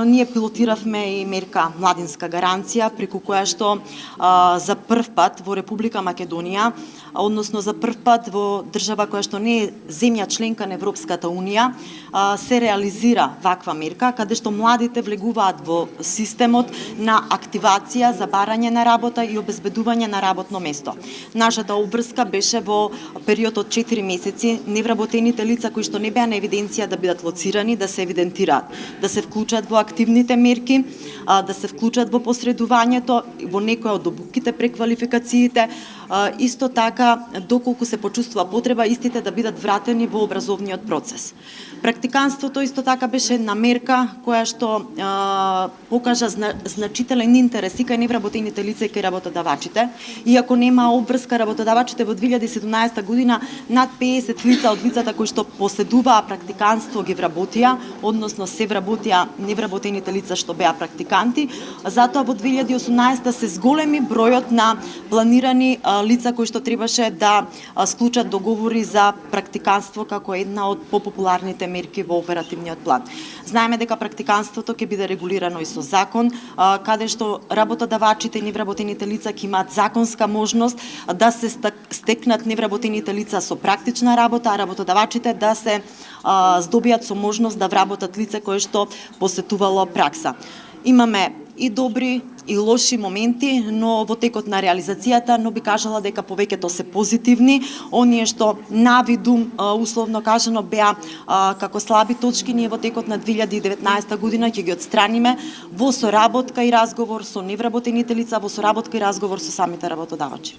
ние пилотиравме и мерка Младинска гаранција, преку која што за прв пат во Република Македонија, односно за прв пат во држава која што не е земја членка на Европската Унија, се реализира ваква мерка, каде што младите влегуваат во системот на активација за барање на работа и обезбедување на работно место. Нашата обврска беше во период од 4 месеци невработените лица кои што не беа на евиденција да бидат лоцирани, да се евидентираат, да се вклучат во активните мерки, да се вклучат во посредувањето, во некои од обуките, преквалификациите, исто така доколку се почувствува потреба истите да бидат вратени во образовниот процес. Практиканството исто така беше една мерка која што покажа значителен интерес и кај невработените лица и кај работодавачите. Иако нема обврска, работодавачите во 2017 година над 50 лица од лицата кои што поседуваа практиканство ги вработија, односно се вработија невработените лица што беа практиканти. Затоа во 2018 се зголеми бројот на планирани лица кои што требаше да склучат договори за практиканство како една од попопуларните мерки во оперативниот план. Знаеме дека практиканството ќе биде регулирано и со закон, каде што работодавачите и невработените лица ќе имаат законска можност да се стекнат невработените лица со практична работа, а работодавачите да се здобијат со можност да вработат лице кое што посетувало пракса. Имаме и добри и лоши моменти, но во текот на реализацијата, но би кажала дека повеќето се позитивни. Оние што навиду, условно кажано, беа како слаби точки, ние во текот на 2019 година ќе ги отстраниме во соработка и разговор со невработените лица, во соработка и разговор со самите работодавачи.